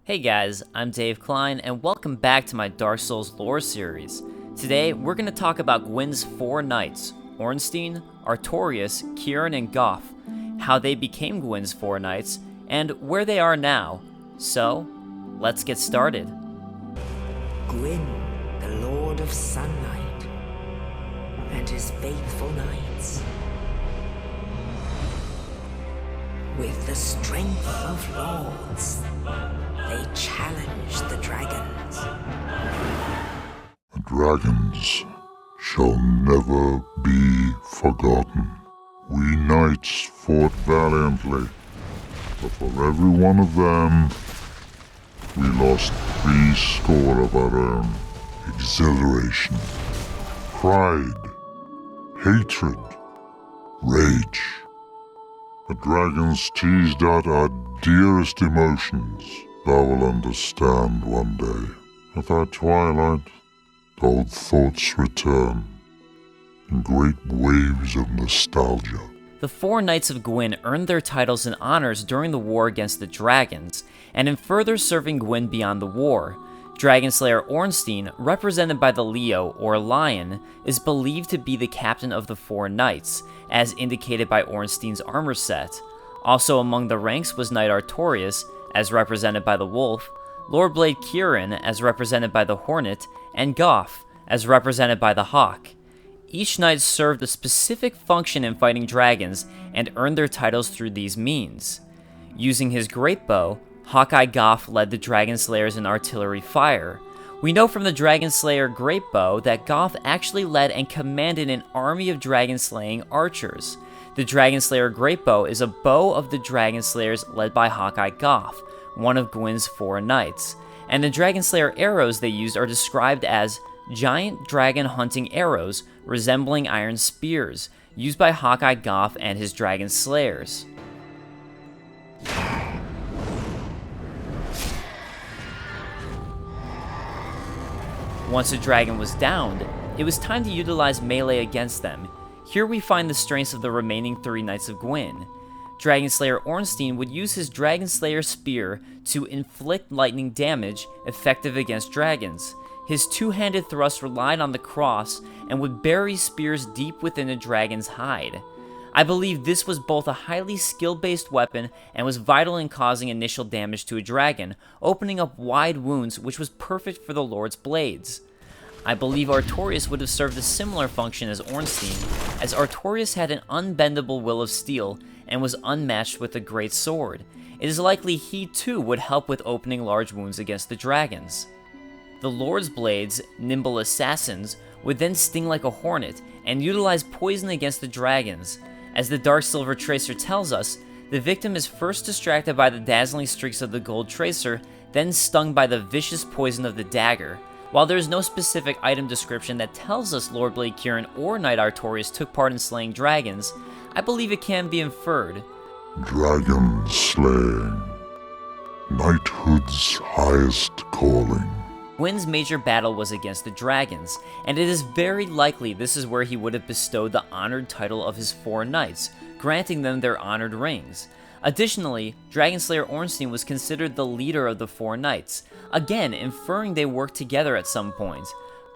Hey guys, I'm Dave Klein, and welcome back to my Dark Souls lore series. Today, we're going to talk about Gwyn's four knights, Ornstein, Artorias, Kieran, and Gough, how they became Gwyn's four knights, and where they are now. So, let's get started. Gwyn, the Lord of Sunlight, and his faithful knights. With the strength of lords, they challenged the dragons. The dragons shall never be forgotten. We knights fought valiantly, but for every one of them, we lost 70 of our own. Exhilaration, pride, hatred, rage. The dragons teased out our dearest emotions. Thou will understand one day. At thy twilight, the old thoughts return in great waves of nostalgia. The four Knights of Gwyn earned their titles and honors during the war against the dragons, and in further serving Gwyn beyond the war. Dragonslayer Ornstein, represented by the Leo, or Lion, is believed to be the captain of the four knights, as indicated by Ornstein's armor set. Also among the ranks was Knight Artorias, as represented by the Wolf, Lordblade Ciaran, as represented by the Hornet, and Gough, as represented by the Hawk. Each knight served a specific function in fighting dragons and earned their titles through these means. Using his great bow, Hawkeye Gough led the Dragonslayers in artillery fire. We know from the Dragonslayer great bow that Gough actually led and commanded an army of dragon-slaying archers. The Dragonslayer great bow is a bow of the Dragonslayers led by Hawkeye Gough, one of Gwyn's four knights, and the Dragonslayer arrows they used are described as giant dragon hunting arrows resembling iron spears, used by Hawkeye Gough and his dragon slayers. Once a dragon was downed, it was time to utilize melee against them. Here we find the strengths of the remaining three Knights of Gwyn. Dragonslayer Ornstein would use his Dragonslayer spear to inflict lightning damage effective against dragons. His two-handed thrust relied on the cross and would bury spears deep within a dragon's hide. I believe this was both a highly skill-based weapon and was vital in causing initial damage to a dragon, opening up wide wounds which was perfect for the Lord's blades. I believe Artorias would have served a similar function as Ornstein, as Artorias had an unbendable will of steel and was unmatched with a great sword. It is likely he too would help with opening large wounds against the dragons. The Lord's blades, nimble assassins, would then sting like a hornet and utilize poison against the dragons. As the Dark Silver Tracer tells us, the victim is first distracted by the dazzling streaks of the gold tracer, then stung by the vicious poison of the dagger. While there is no specific item description that tells us Lordblade Ciaran or Knight Artorias took part in slaying dragons, I believe it can be inferred. Dragon slaying, knighthood's highest calling. Gwyn's major battle was against the dragons, and it is very likely this is where he would have bestowed the honored title of his four knights, granting them their honored rings. Additionally, Dragonslayer Ornstein was considered the leader of the four knights, again inferring they worked together at some point.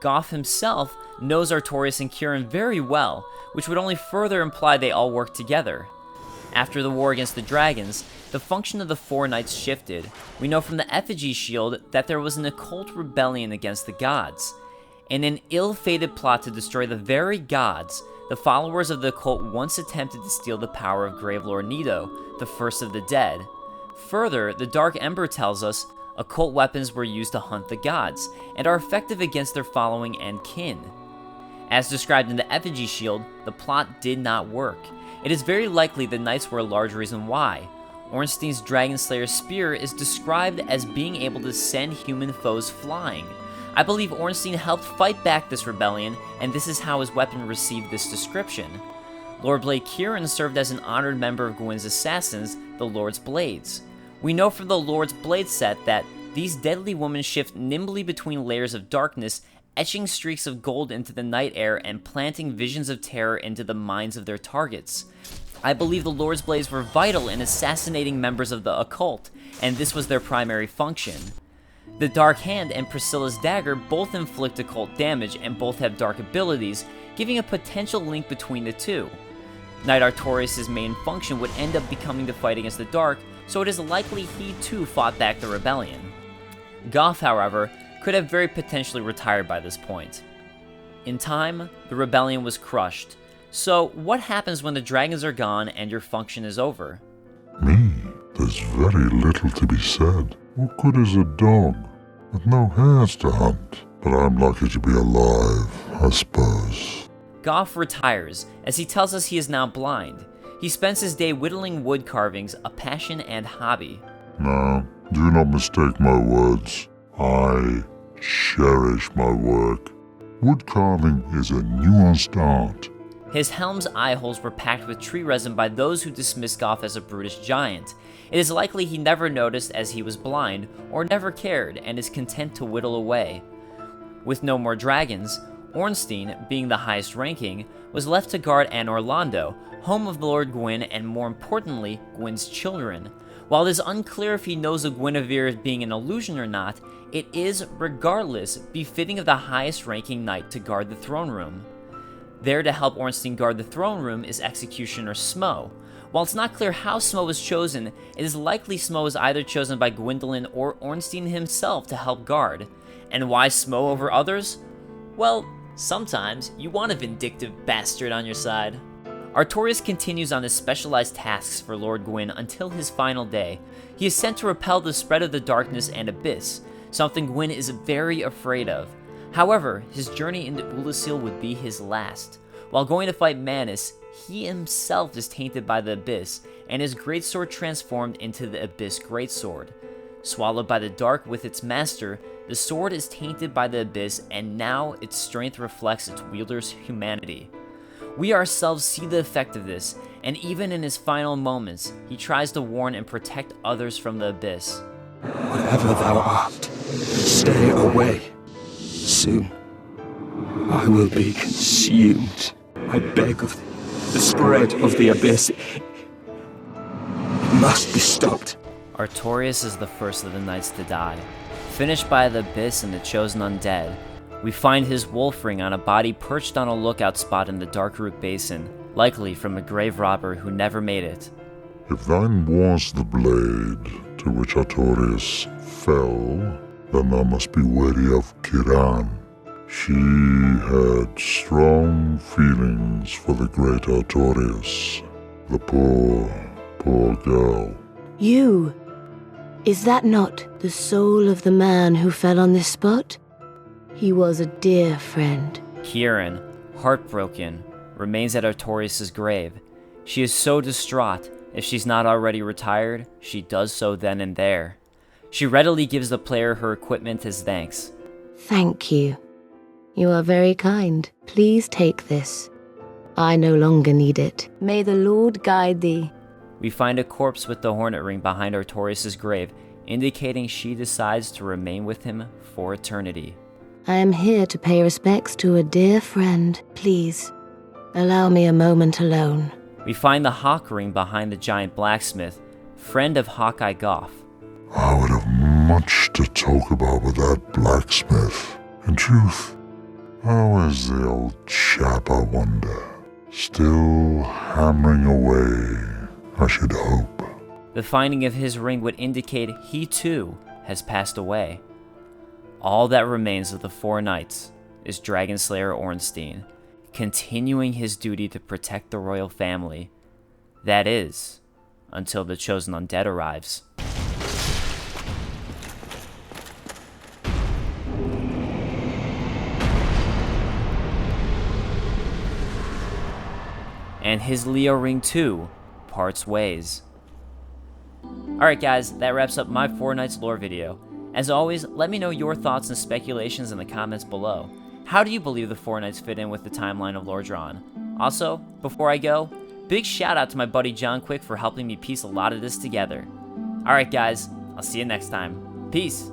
Gough himself knows Artorias and Kieran very well, which would only further imply they all worked together. After the war against the dragons, the function of the four knights shifted. We know from the effigy shield that there was an occult rebellion against the gods. In an ill-fated plot to destroy the very gods, the followers of the occult once attempted to steal the power of Gravelord Nito, the first of the dead. Further, the Dark Ember tells us occult weapons were used to hunt the gods, and are effective against their following and kin. As described in the effigy shield, the plot did not work. It is very likely the knights were a large reason why. Ornstein's Dragonslayer spear is described as being able to send human foes flying. I believe Ornstein helped fight back this rebellion, and this is how his weapon received this description. Lordblade Ciaran served as an honored member of Gwyn's assassins, the Lord's Blades. We know from the Lord's Blade set that these deadly women shift nimbly between layers of darkness, etching streaks of gold into the night air and planting visions of terror into the minds of their targets. I believe the Lord's Blades were vital in assassinating members of the occult, and this was their primary function. The Dark Hand and Priscilla's dagger both inflict occult damage and both have dark abilities, giving a potential link between the two. Knight Artorias' main function would end up becoming the fight against the Dark, so it is likely he too fought back the rebellion. Gough, however, could have very potentially retired by this point. In time, the rebellion was crushed. So, what happens when the dragons are gone and your function is over? Me? There's very little to be said. What good is a dog with no hairs to hunt? But I'm lucky to be alive, I suppose. Gough retires, as he tells us he is now blind. He spends his day whittling wood carvings, a passion and hobby. Now, do not mistake my words. I cherish my work. Wood carving is a nuanced art. His helm's eye holes were packed with tree resin by those who dismissed Gough as a brutish giant. It is likely he never noticed as he was blind, or never cared, and is content to whittle away. With no more dragons, Ornstein, being the highest ranking, was left to guard Anor Londo, home of Lord Gwyn and more importantly, Gwyn's children. While it is unclear if he knows of Guinevere being an illusion or not, it is, regardless, befitting of the highest ranking knight to guard the throne room. There to help Ornstein guard the throne room is Executioner Smo. While it's not clear how Smo was chosen, it is likely Smo was either chosen by Gwendolyn or Ornstein himself to help guard. And why Smo over others? Well, sometimes you want a vindictive bastard on your side. Artorias continues on his specialized tasks for Lord Gwyn until his final day. He is sent to repel the spread of the darkness and abyss, something Gwyn is very afraid of. However, his journey into Ulasil would be his last. While going to fight Manus, he himself is tainted by the abyss, and his greatsword transformed into the Abyss Greatsword. Swallowed by the dark with its master, the sword is tainted by the abyss, and now its strength reflects its wielder's humanity. We ourselves see the effect of this, and even in his final moments, he tries to warn and protect others from the abyss. Whatever thou art, stay away. Soon, I will be consumed. I beg of thee, the spread of the abyss. It must be stopped. Artorias is the first of the knights to die. Finished by the abyss and the chosen undead, we find his wolf ring on a body perched on a lookout spot in the Darkroot Basin, likely from a grave robber who never made it. If thine was the blade to which Artorias fell, then thou must be wary of Kieran. She had strong feelings for the great Artorias, the poor girl. You? Is that not the soul of the man who fell on this spot? He was a dear friend. Kieran, heartbroken, remains at Artorias' grave. She is so distraught. If she's not already retired, she does so then and there. She readily gives the player her equipment as thanks. Thank you. You are very kind. Please take this. I no longer need it. May the Lord guide thee. We find a corpse with the hornet ring behind Artorias' grave, indicating she decides to remain with him for eternity. I am here to pay respects to a dear friend. Please, allow me a moment alone. We find the hawk ring behind the giant blacksmith, friend of Hawkeye Gough. I would have much to talk about with that blacksmith. In truth, how is the old chap, I wonder? Still hammering away, I should hope. The finding of his ring would indicate he too has passed away. All that remains of the four knights is Dragonslayer Ornstein, continuing his duty to protect the royal family. That is, until the chosen undead arrives. And his Leo ring too parts ways. Alright guys, that wraps up my Four Knights lore video. As always, let me know your thoughts and speculations in the comments below. How do you believe the Four Knights fit in with the timeline of Lordran? Also, before I go, big shout out to my buddy John Quick for helping me piece a lot of this together. Alright guys, I'll see you next time. Peace!